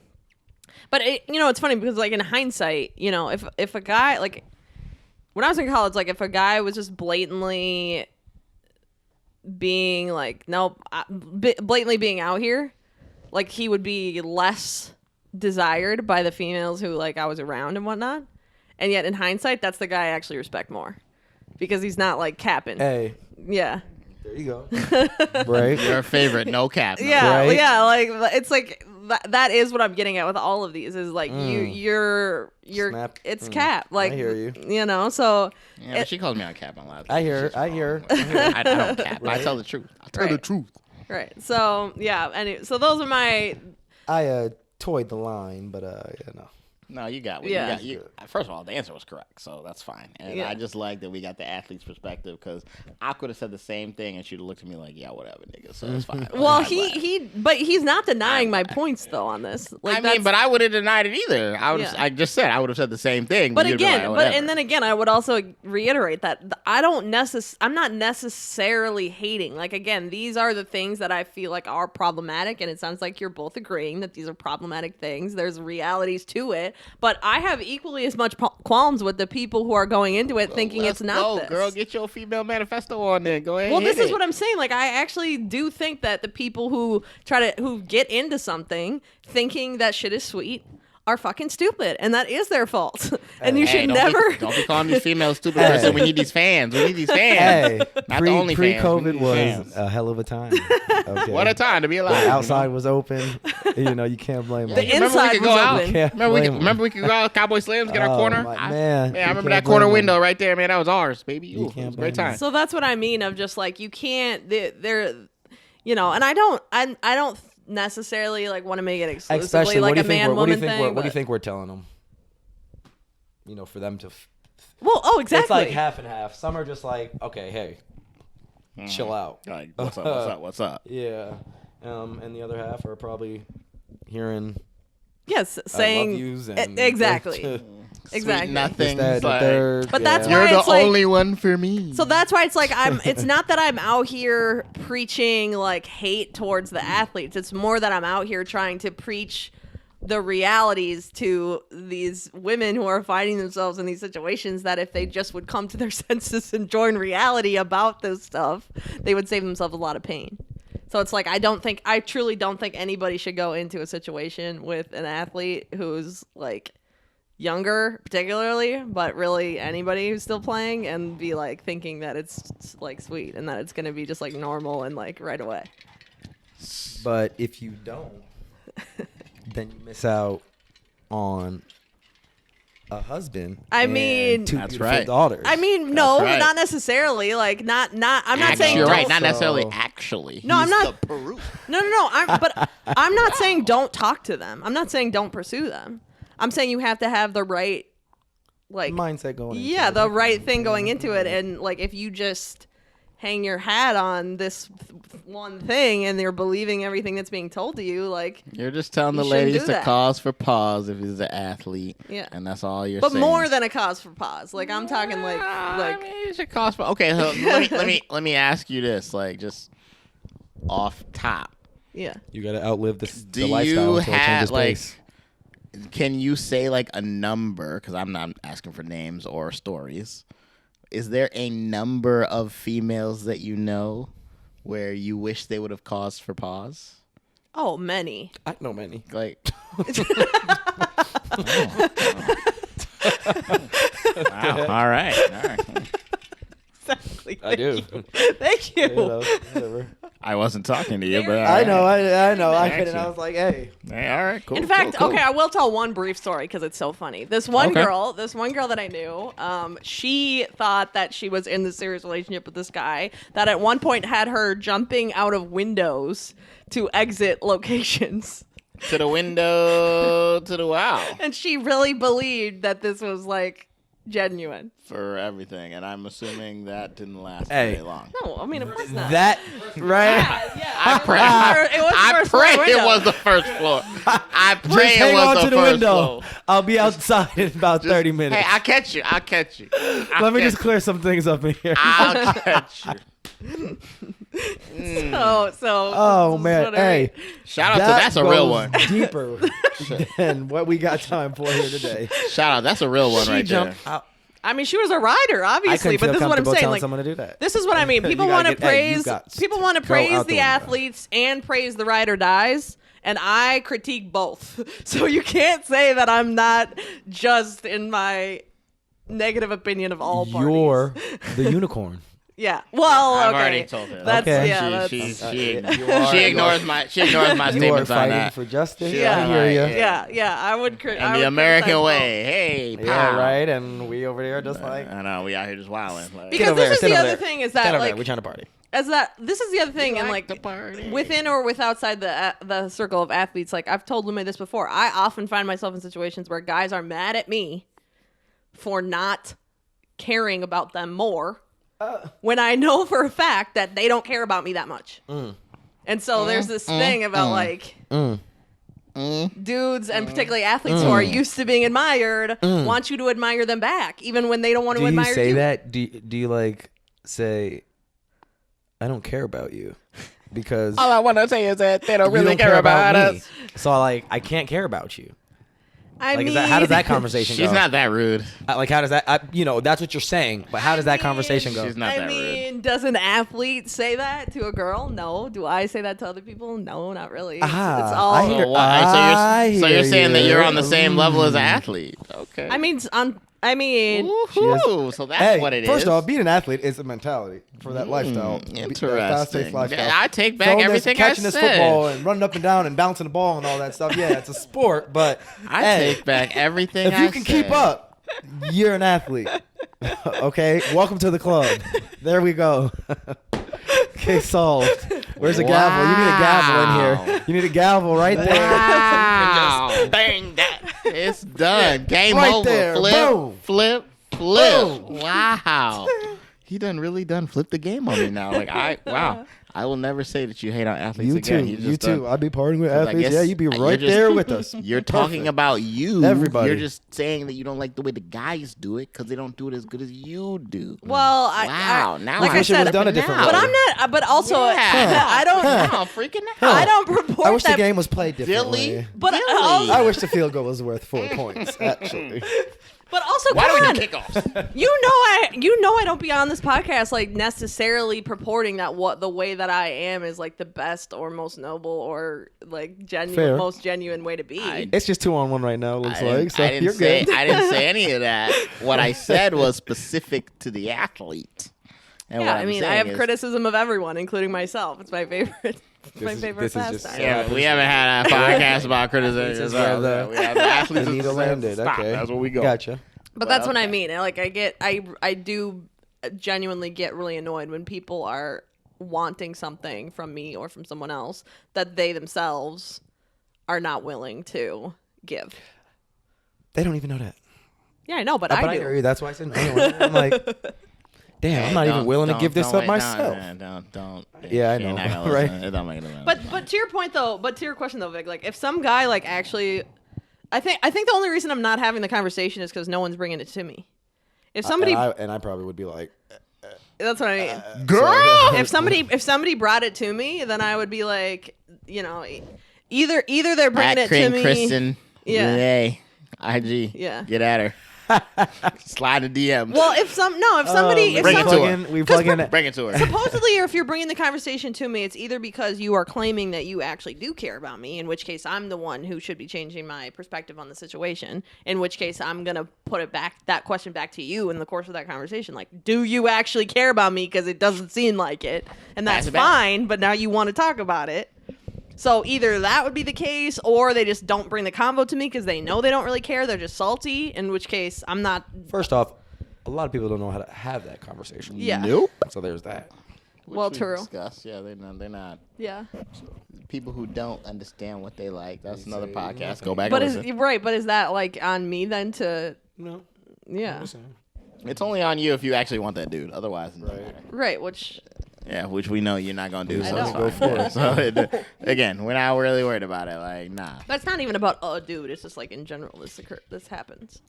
But it's funny because like in hindsight, if a guy like when I was in college, like if a guy was just blatantly being like blatantly being out here, like he would be less desired by the females who like I was around and whatnot. And yet in hindsight, that's the guy I actually respect more because he's not like capping. Hey, Yeah. there you go. Right. Your favorite, no cap. No. Yeah, Right? yeah, like it's like that is what I'm getting at with all of these is like you're Snap. it's cap like I hear you. So Yeah, but she calls me on cap on loud. I hear. I don't cap. I tell the truth. I tell the Right. truth. right, so yeah, anyway, so those are my I toyed the line, but No, you got what Yeah. you got. First of all, the answer was correct, so that's fine. And Yeah. I just like that we got the athlete's perspective because I could have said the same thing and she'd have looked at me like, yeah, whatever, nigga. So it's fine. well I'm glad. but he's not denying my points though on this. Like I that's, mean, but I would have denied it either. Yeah. I just said I would have said the same thing. But you'd be again, like, but whatever. and then again, I would also reiterate that I'm not necessarily hating. Like again, these are the things that I feel like are problematic, and it sounds like you're both agreeing that these are problematic things. There's realities to it, but I have equally as much qualms with the people who are going into it thinking Let's it's not go, this. girl. Get your female manifesto on then. Go ahead. Well, this hit is it. what I'm saying. Like, I actually do think that the people who get into something thinking that shit is sweet are fucking stupid, and that is their fault. And you Hey, should never. don't be calling these females stupid. Listen, we need these fans. We need these fans. Hey, Not the only fans. We pre-COVID need was fans. a hell of a time. Okay. What a time to be alive. The you know? outside was open. You can't blame The them. Remember we inside could was go out? open. Can't Remember blame 'em. we could go out Cowboy Slams, get our Oh, corner? man, I you remember can't that corner blame 'em. window right there, man. That was ours, baby. Ooh, it can't was a great blame 'em. time. So that's what I mean of just like you can't. They're you know, and I don't necessarily like want to make it exclusively Especially, like what do a you think? man What do you woman think? thing. What do you but- think we're telling them? For them to. Well, oh, exactly. It's like half and half. Some are just like, okay, hey, chill out. Like, what's up? What's up? What's up? Yeah. And the other half are probably hearing Yes, I saying love yous e- and exactly, exactly. Sweet nothing. this, that, and the third. But that's yeah. why You're the it's like- only one for me. So that's why it's like it's not that I'm out here preaching like hate towards the athletes. It's more that I'm out here trying to preach the realities to these women who are finding themselves in these situations, that if they just would come to their senses and join reality about this stuff, they would save themselves a lot of pain. So it's like I truly don't think anybody should go into a situation with an athlete who's like younger, particularly, but really anybody who's still playing, and be like thinking that it's like sweet and that it's gonna be just like normal and like right away. But if you don't, then you miss out on a husband. I and mean- two That's beautiful right. daughters. I mean, no, right. not necessarily. Like, not. I'm not saying You're don't. right. Not necessarily So- actually. No, I'm He's not- the Peru. No. But I'm not saying don't talk to them. I'm not saying don't pursue them. I'm saying you have to have the right, like, mindset going. into yeah, it. the right thing going into it. And like, if you just hang your hat on this one thing and you're believing everything that's being told to you, like, You're just telling You the shouldn't ladies do to that. cause for pause if he's an athlete. Yeah. And that's all you're but saying. more than a cause for pause. Like, I'm talking like I mean, it should cause for. Okay, so let me ask you this, like, just off top. yeah. You got to outlive this. Do the lifestyle you until it have changes like? pace. Can you say like a number? Because I'm not asking for names or stories. Is there a number of females that you know where you wish they would have caused for pause? Oh, many. I know many. Like, wow. All right. Exactly. I do. Thank you. Whatever. I wasn't talking to you, but I know. I know. I Thank couldn't. you. I was like, hey. Hey, all right, cool. In fact, cool, cool. okay, I will tell one brief story because it's so funny. This one Okay. girl that I knew, she thought that she was in this serious relationship with this guy that at one point had her jumping out of windows to exit locations. To the window, to the wow, And she really believed that this was like genuine. for everything, and I'm assuming that didn't last Hey. very long. No, I mean, of course not. That right. Yeah, I pray. it was the I first floor pray it window. was the first floor. I Just pray hang it was on the to the first window. floor. I'll be outside in about 30 minutes. Hey, I'll catch you. I'll catch you. Let me just clear some things up in here. I'll catch you. So. Oh this is man, what I hey, mean. Shout out to that's a real goes one. Deeper than what we got time for here today. Shout out, that's a real one She right there. jumped out. I mean, she was a rider, I obviously, couldn't but feel this is what I'm comfortable saying. telling Like, someone to do that. this is what I mean. People You want to gotta get- hey, you praise. got- People want to go praise out the the window. athletes and praise the ride or dies, and I critique both. So you can't say that I'm not just in my negative opinion of all parties. You're the unicorn. Yeah. Well, I've okay. already told her. That's Okay. yeah. That's, She are- ignores my ignores my You are statements on fighting that. for justice. Yeah, I hear right, you. yeah. yeah. I would. And the American way. Hey, pow. Yeah, right. And we over there just like. I know we out here just wilding. Like, Because over this there, is stand the over other there. thing is Stand that over there. like We're trying to party. as that this is the other thing, and like like the party. within or with outside the circle of athletes, like I've told Lume this before, I often find myself in situations where guys are mad at me for not caring about them more when I know for a fact that they don't care about me that much. And so there's this thing about like dudes and particularly athletes who are used to being admired want you to admire them back even when they don't want to Do you admire say you. that? Do you like say, I don't care about you? Because all I want to say is that they don't you really don't care about me. us. So like, I can't care about you. I Like, mean, how does that conversation go? She's not that rude. Like, how does that? That's what you're saying. But how does that conversation go? She's not that rude. does an athlete say that to a girl? No. Do I say that to other people? No, not really. It's all. I hear- So, so you're hear saying that you. you're on the same level as an athlete? Okay. I mean, Woohoo! So that's Hey, what it is. first off, being an athlete is a mentality for that lifestyle. Interesting. Fast-paced lifestyle. Yeah, I take back Throwing everything this, catching I this said. football and running up and down and bouncing the ball and all that stuff. Yeah, it's a sport, but I hey, take back everything. if you I can said. keep up, you're an athlete. Okay, welcome to the club. There we go. Case solved. Where's a gavel? You need a gavel in here. You need a gavel right there. Wow! Bang that! It's done. Game Right over. there. Flip, Boom. flip, flip. Wow! He done flipped the game on me now. Wow! I will never say that you hate on athletes You again. too. You You just too. I'd be partying with 'cause I athletes. guess Yeah, you'd be you're right just- there with us. You're talking Perfect. about you. Everybody. You're just saying that you don't like the way the guys do it because they don't do it as good as you do. well, Wow! Now like I I wish it said, was done a different but way. I'm not. But also, Yeah. I don't. Now I'm freaking out. I don't purport I wish that. the game was played differently. Dilly. But Dilly. also, I wish the field goal was worth 4 points, actually. but also, Why come do on. we do kickoffs? You know I don't be on this podcast like necessarily purporting that the way that I am is like the best or most noble or like Fair. most genuine way to be. It's just 2-on-1 right now, it looks like. So I didn't you're say good. I didn't say any of that. What I said was specific to the athlete. And yeah, what I I'm mean, I saying have is- criticism of everyone, including myself. It's my favorite. It's my favorite this is just pastime. Yeah, but we haven't had a podcast about criticism. This is so where we have the athletes The needle landed. Stop. Okay. That's where we go. Gotcha. But that's what I okay. mean. Like I do genuinely get really annoyed when people are wanting something from me or from someone else that they themselves are not willing to give. They don't even know that. Yeah, I know, but But I I do. hear you. That's why I said no. I'm like, damn, I'm not even willing to give this up myself. Don't. Yeah, I She ain't know, not gonna right? listen. It don't make it matter. But to your point though, to your question though, Vic, like if some guy like actually, I think the only reason I'm not having the conversation is because no one's bringing it to me. If somebody, And I probably would be like, that's what I mean. girl, If somebody brought it to me, then I would be like, you know, either they're bringing at it to me. Kristen, Yeah. Renee, IG, Yeah. get at her. Slide the DM. Well, if somebody, if Bring it some, to her. we plug in. Bring it to her. supposedly, or if you're bringing the conversation to me, it's either because you are claiming that you actually do care about me, in which case I'm the one who should be changing my perspective on the situation. In which case, I'm gonna put that question back to you in the course of that conversation. Like, do you actually care about me? Because it doesn't seem like it, and that's That's bad. fine. But now you want to talk about it. So either that would be the case, or they just don't bring the convo to me because they know they don't really care. They're just salty. In which case, I'm not. First off, a lot of people don't know how to have that conversation. Yeah. Nope. So there's that. Well, Which we true. discussed. Yeah, they're not. Yeah. People who don't understand what they like. That's another podcast. Go back But and is listen. right? But is that like on me then to? No. Yeah. It's only on you if you actually want that dude. Otherwise, it doesn't Right. matter. Right. Which. Yeah, which we know you're not gonna do. So know. it's Go fine. for Yeah, it. So again, we're not really worried about it. Like, nah. That's not even about a dude. It's just like in general, this happens.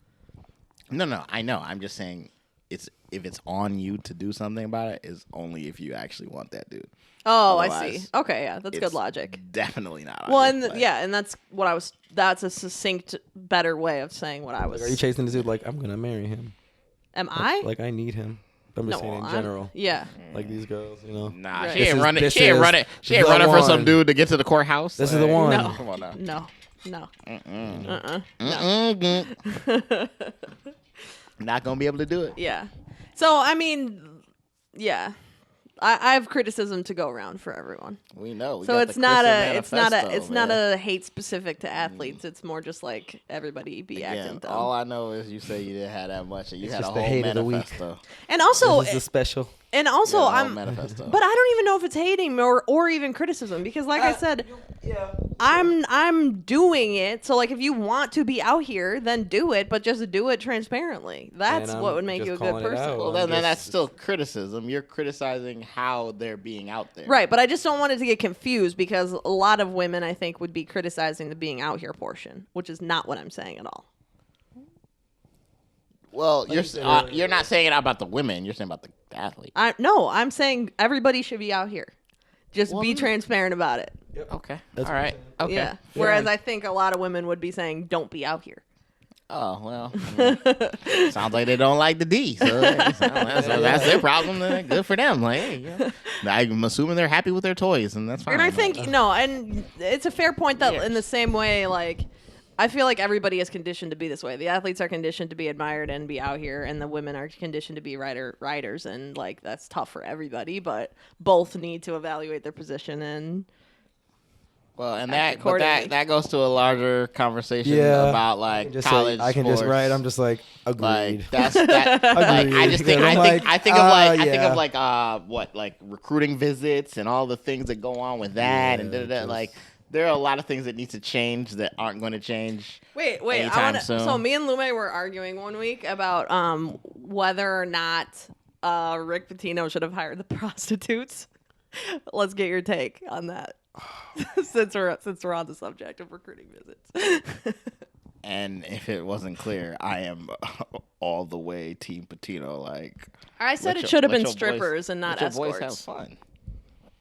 No. I know. I'm just saying, if it's on you to do something about it, is only if you actually want that dude. Oh, I see. Otherwise, Okay, yeah, that's good It's logic. Definitely not. On Well, you. and Like, yeah, and that's what I was. That's a succinct, better way of saying what I was. Like, are you chasing the dude like, I'm going to marry him? Am I? Like, I need him. I'm just saying in I'm- general. Yeah. Like these girls, you know. Nah, Right. she This ain't is- running. this She ain't is running. She ain't the running for some one. dude to get to the courthouse. This is the one. No. Come on now. No. Not gonna be able to do it. Yeah. So I mean, yeah, I have criticism to go around for everyone. We know. We So got it's the not Christian it's not Manifesto, a hate specific to athletes. It's more just like everybody be man. acting dumb. All I know is you say you didn't have that much, and you It's had a just the whole hate of the week. manifesto. And also, This is the special. and also, You had a whole I'm. manifesto. But I don't even know if it's hating or even criticism because, like I said, I'm doing it. So, like, if you want to be out here, then do it, but just do it transparently. That's And I'm what would make just you a good calling it person. out. Well, I'm then that's just- still criticism. You're criticizing how they're being out there. Right, but I just don't want it to get confused because a lot of women, I think, would be criticizing the being out here portion, which is not what I'm saying at all. Well, you're not saying it about the women. You're saying about the athlete. I'm saying everybody should be out here. Just be transparent about it. Okay. That's All right. Okay. Yeah. Whereas I think a lot of women would be saying, "Don't be out here." Oh well, sounds like they don't like the D. So that's their problem. Then good for them. Like, hey, I'm assuming they're happy with their toys, and that's fine. And I think and it's a fair point that in the same way, like, I feel like everybody is conditioned to be this way. The athletes are conditioned to be admired and be out here, and the women are conditioned to be riders, and like that's tough for everybody. But both need to evaluate their position and. Well, and act that goes to a larger conversation Yeah. about like Just college. I can just sports. write. I'm just like agreed. Like that's that. Like, I just think Agreed. I think of like yeah. what like recruiting visits and all the things that go on with that and just- like there are a lot of things that need to change that aren't going to change. Wait. Anytime soon. So me and Lume were arguing one week about whether or not Rick Pitino should have hired the prostitutes. Let's get your take on that. since we're on the subject of recruiting visits. And if it wasn't clear, I am all the way Team Pitino. Like I said let it your- should have let been your boys- strippers and not let your boys escorts. have fun.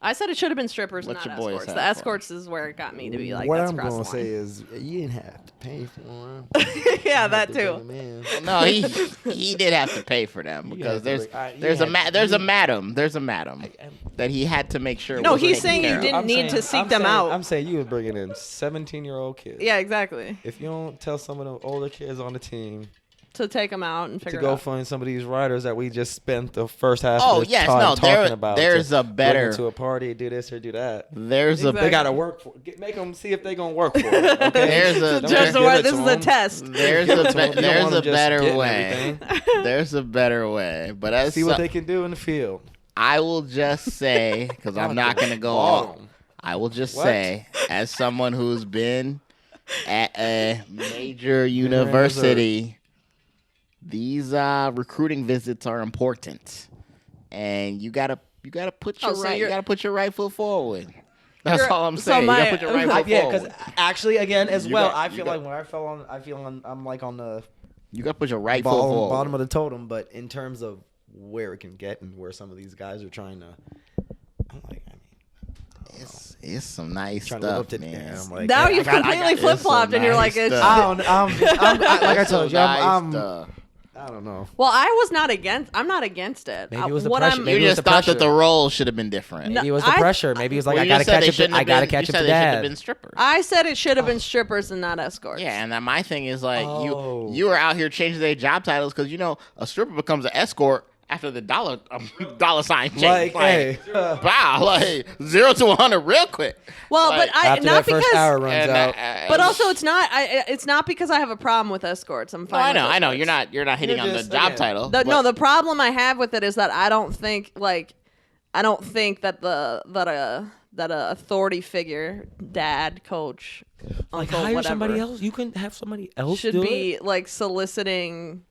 I said it should have been strippers and Let not your boys escorts. have The fun. escorts is where it got me to be like, what that's I'm across gonna the say line. is you didn't have to pay for them. Yeah, that too. No, he did have to pay for them because have to, there's like, there's a madam that he had to make sure. No, was he's taken saying care you of. didn't need to seek them out. I'm saying you were bringing in 17-year-old kids. Yeah, exactly. If you don't tell some of the older kids on the team To take them out and to figure it go out. find some of these writers that we just spent the first half Oh, of the yes, time no, talking about. there's to a better- bring them to a party, do this or do that. There's Exactly. They gotta work for. Make them see if they gonna work for it. Okay? There's a- Don't Just give the it way, to this is a them. test. there's Give it a to 'em. You don't there's want a 'em just better getting way. everything. There's a better way. But as See what they can do in the field. I will just say because I'm not gonna go Bottom. on. I will just What? say as someone who's been at a major university. These recruiting visits are important, and you gotta put your so you you're- gotta put your right foot forward. That's You're- all I'm so saying. my- you gotta put your right foot Yeah, forward. because actually, again, as You well, got- I you feel got- like when I feel on, I'm like on the You gotta put your right foot forward. bottom of the totem, but in terms of where it can get and where some of these guys are trying to, I'm like, It's some nice trying to live up stuff, to man. I'm like, Now yeah, you've I got- completely it's flip flopped, some and you're nice like, it's, stuff. I don't, like I told you, Some nice stuff. I don't know. well, I'm not against it. Maybe it was the what pressure. I'm, You Maybe it was just the thought that pressure. the role should have been different. No, Maybe it was the I- pressure. Maybe he was like, Well, I you gotta just said catch they up. shouldn't I have gotta been- catch you up said to they should have dad. been strippers. I said it should have been strippers and not escorts. Yeah, and then my thing is like Oh. you were out here changing their job titles because a stripper becomes an escort after the dollar sign change. Like, hey, wow, like 0 to 100 real quick. Well, Like, but I after not that first because. hour runs and, out, But also, it's not. It's not because I have a problem with escorts. I'm No, fine. I with know. escorts. You're not hitting You're on the just- job again, title. No, the problem I have with it is that I don't think that a authority figure, dad, coach, Like uncle, hire whatever, somebody else. You can have somebody else should do be it. like soliciting